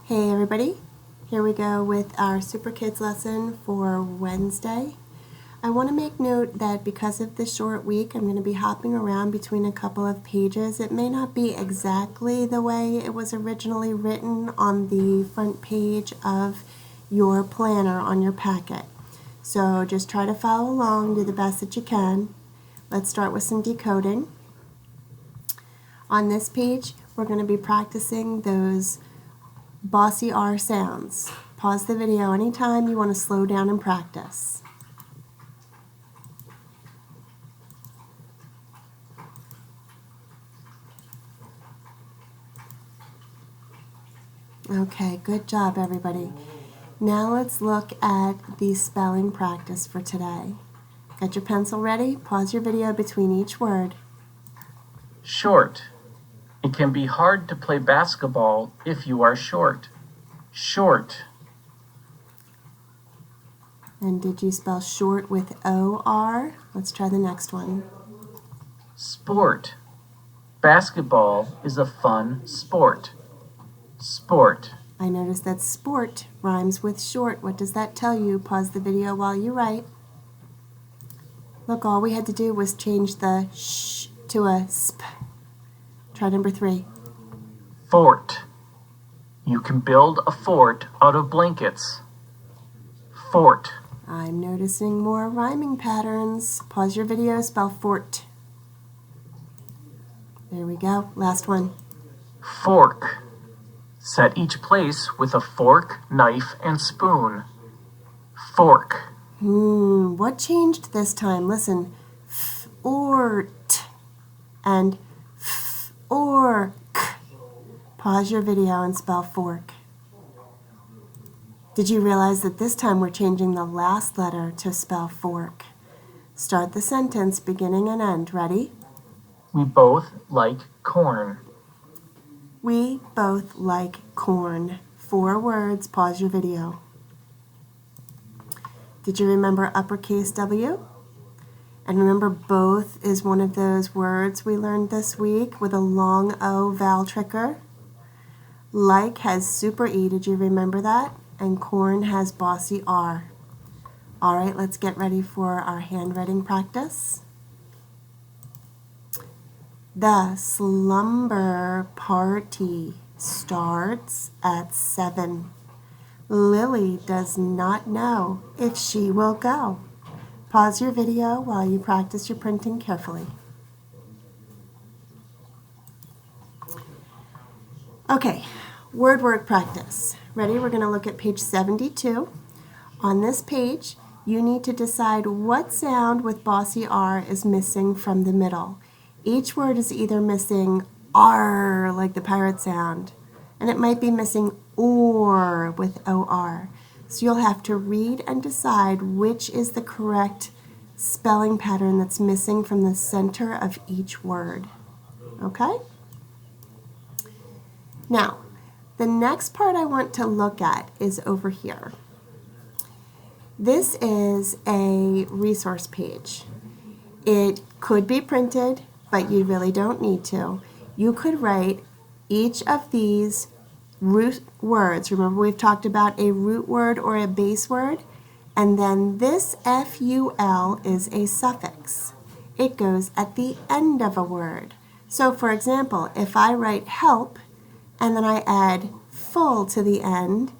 Hey everybody, here we go with our Superkids lesson for Wednesday. I want to make note that because of this short week, I'm going to be hopping around between a couple of pages. It may not be exactly the way it was originally written on the front page of your planner on your packet. So just try to follow along, do the best that you can. Let's start with some decoding. On this page, we're going to be practicing those bossy R sounds. Pause the video anytime you want to slow down and practice. Okay, good job everybody. Now let's look at the spelling practice for today. Got your pencil ready? Pause your video between each word. Short. It can be hard to play basketball if you are short. Short. And did you spell short with O-R? Let's try the next one. Sport. Basketball is a fun sport. Sport. I noticed that sport rhymes with short. What does that tell you? Pause the video while you write. Look, all we had to do was change the sh to a sp. Try number 3. Fort. You can build a fort out of blankets. Fort. I'm noticing more rhyming patterns. Pause your video, spell fort. There we go. Last one. Fork. Set each place with a fork, knife, and spoon. Fork. What changed this time? Listen. Fort and fork. Pause your video and spell fork. Did you realize that this time we're changing the last letter to spell fork? Start the sentence, beginning and end. Ready? We both like corn. We both like corn. 4 words. Pause your video. Did you remember uppercase W? And remember, both is one of those words we learned this week with a long O vowel trigger. Like has super E. Did you remember that? And corn has bossy R. All right, let's get ready for our handwriting practice. The slumber party starts at 7. Lily does not know if she will go. Pause your video while you practice your printing carefully. Okay, word work practice. Ready? We're going to look at page 72. On this page, you need to decide what sound with bossy R is missing from the middle. Each word is either missing R, like the pirate sound, and it might be missing OR with OR. So you'll have to read and decide which is the correct spelling pattern that's missing from the center of each word. Okay? Now, the next part I want to look at is over here. This is a resource page. It could be printed, but you really don't need to. You could write each of these root words. Remember, we've talked about a root word or a base word, and then this FUL is a suffix. It goes at the end of a word. So for example, if I write help and then I add full to the end,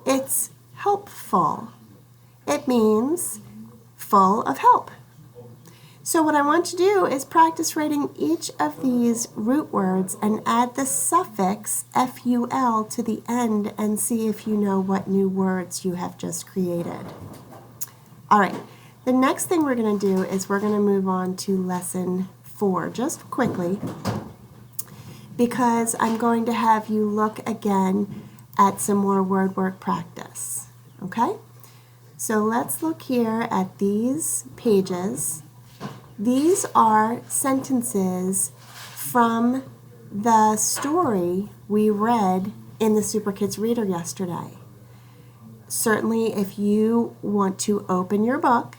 it's helpful. It means full of help. So what I want to do is practice writing each of these root words and add the suffix FUL to the end and see if you know what new words you have just created. All right, the next thing we're going to do is we're going to move on to lesson 4, just quickly, because I'm going to have you look again at some more word work practice. Okay? So let's look here at these pages. These are sentences from the story we read in the Superkids Reader yesterday. Certainly, if you want to open your book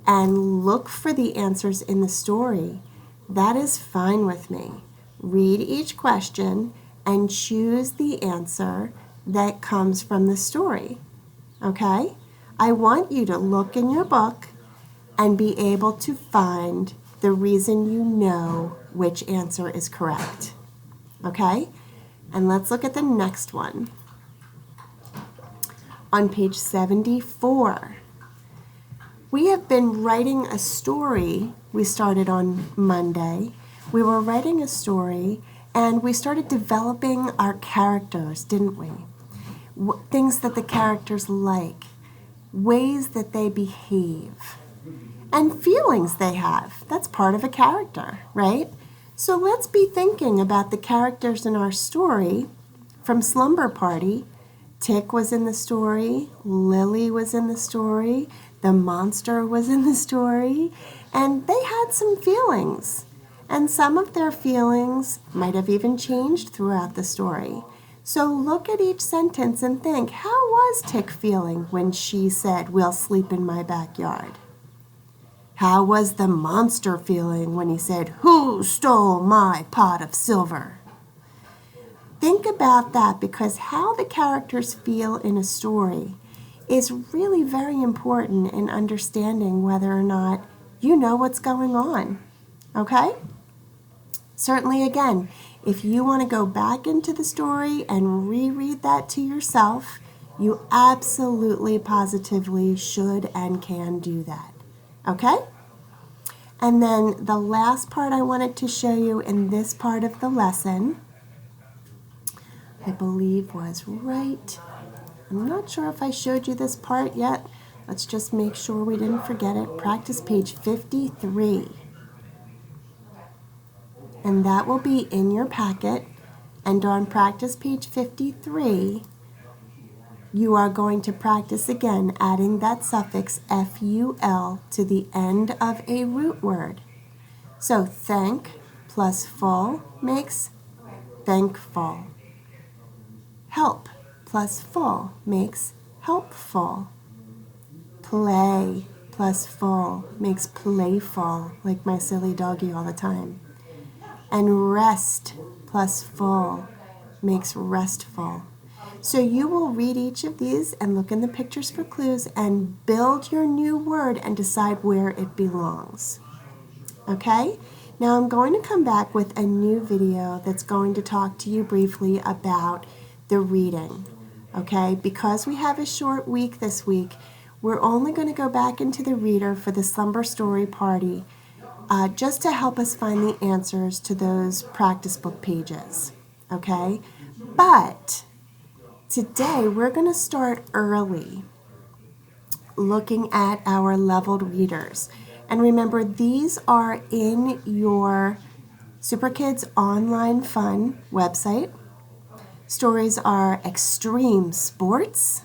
and look for the answers in the story, that is fine with me. Read each question and choose the answer that comes from the story, okay? I want you to look in your book and be able to find the reason you know which answer is correct, okay? And let's look at the next one. On page 74, we have been writing a story. We started on Monday. We were writing a story and we started developing our characters, didn't we? Things that the characters like, ways that they behave, and feelings they have. That's part of a character, right? So let's be thinking about the characters in our story from Slumber Party. Tick was in the story, Lily was in the story, the monster was in the story, and they had some feelings. And some of their feelings might have even changed throughout the story. So look at each sentence and think, how was Tick feeling when she said, "We'll sleep in my backyard"? How was the monster feeling when he said, "Who stole my pot of silver"? Think about that, because how the characters feel in a story is really very important in understanding whether or not you know what's going on, okay? Certainly, again, if you want to go back into the story and reread that to yourself, you absolutely, positively should and can do that, okay? And then the last part I wanted to show you in this part of the lesson, I believe was right. I'm not sure if I showed you this part yet. Let's just make sure we didn't forget it. Practice page 53. And that will be in your packet. And on practice page 53, you are going to practice again adding that suffix FUL to the end of a root word. So thank plus full makes thankful. Help plus full makes helpful. Play plus full makes playful, like my silly doggy all the time. And rest plus full makes restful. So you will read each of these and look in the pictures for clues and build your new word and decide where it belongs. Okay? Now I'm going to come back with a new video that's going to talk to you briefly about the reading. Okay? Because we have a short week this week, we're only going to go back into the reader for the Slumber Story Party, just to help us find the answers to those practice book pages. Okay? But today we're going to start early looking at our leveled readers. And remember, these are in your Superkids Online Fun website. Stories are Extreme Sports,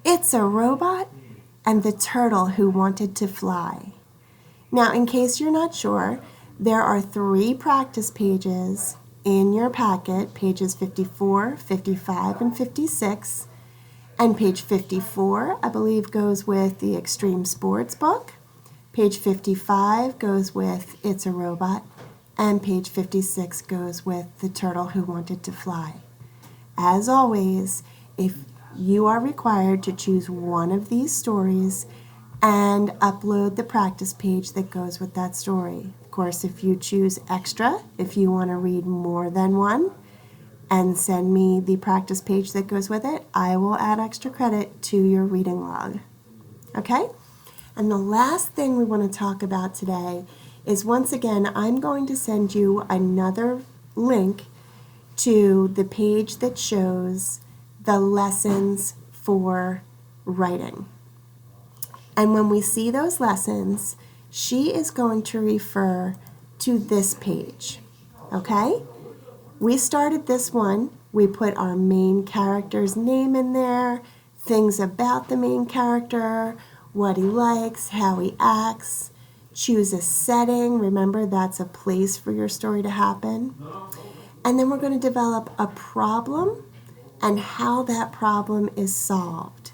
It's a Robot, and The Turtle Who Wanted to Fly. Now, in case you're not sure, there are 3 practice pages in your packet, pages 54, 55, and 56. And page 54, I believe, goes with the Extreme Sports book. Page 55 goes with It's a Robot. And page 56 goes with The Turtle Who Wanted to Fly. As always, if you are required to choose one of these stories and upload the practice page that goes with that story. Of course, if you choose extra, if you want to read more than one, and send me the practice page that goes with it, I will add extra credit to your reading log. Okay? And the last thing we want to talk about today is, once again, I'm going to send you another link to the page that shows the lessons for writing. And when we see those lessons, she is going to refer to this page. Okay? We started this one. We put our main character's name in there, things about the main character, what he likes, how he acts. Choose a setting. Remember, that's a place for your story to happen. And then we're going to develop a problem and how that problem is solved.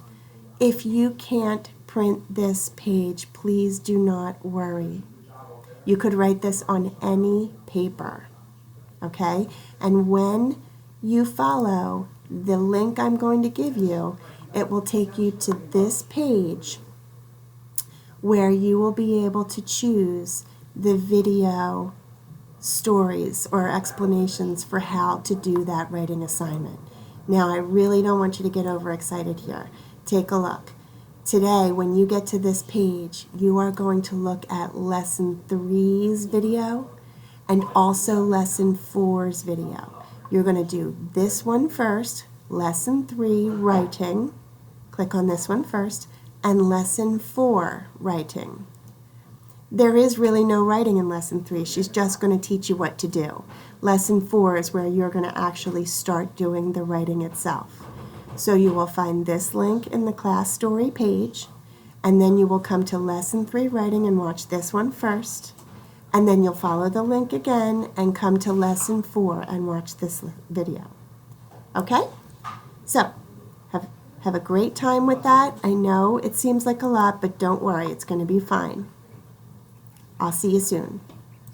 If you can't print this page, please do not worry. You could write this on any paper. Okay? And when you follow the link I'm going to give you, it will take you to this page where you will be able to choose the video stories or explanations for how to do that writing assignment. Now, I really don't want you to get overexcited here. Take a look. Today, when you get to this page, you are going to look at Lesson 3's video and also Lesson 4's video. You're going to do this one first, Lesson 3, Writing. Click on this one first, and Lesson 4, Writing. There is really no writing in Lesson 3. She's just going to teach you what to do. Lesson 4 is where you're going to actually start doing the writing itself. So you will find this link in the class story page, and then you will come to Lesson 3 Writing and watch this one first, and then you'll follow the link again and come to Lesson 4 and watch this video. Okay? So, have a great time with that. I know it seems like a lot, but don't worry, it's going to be fine. I'll see you soon.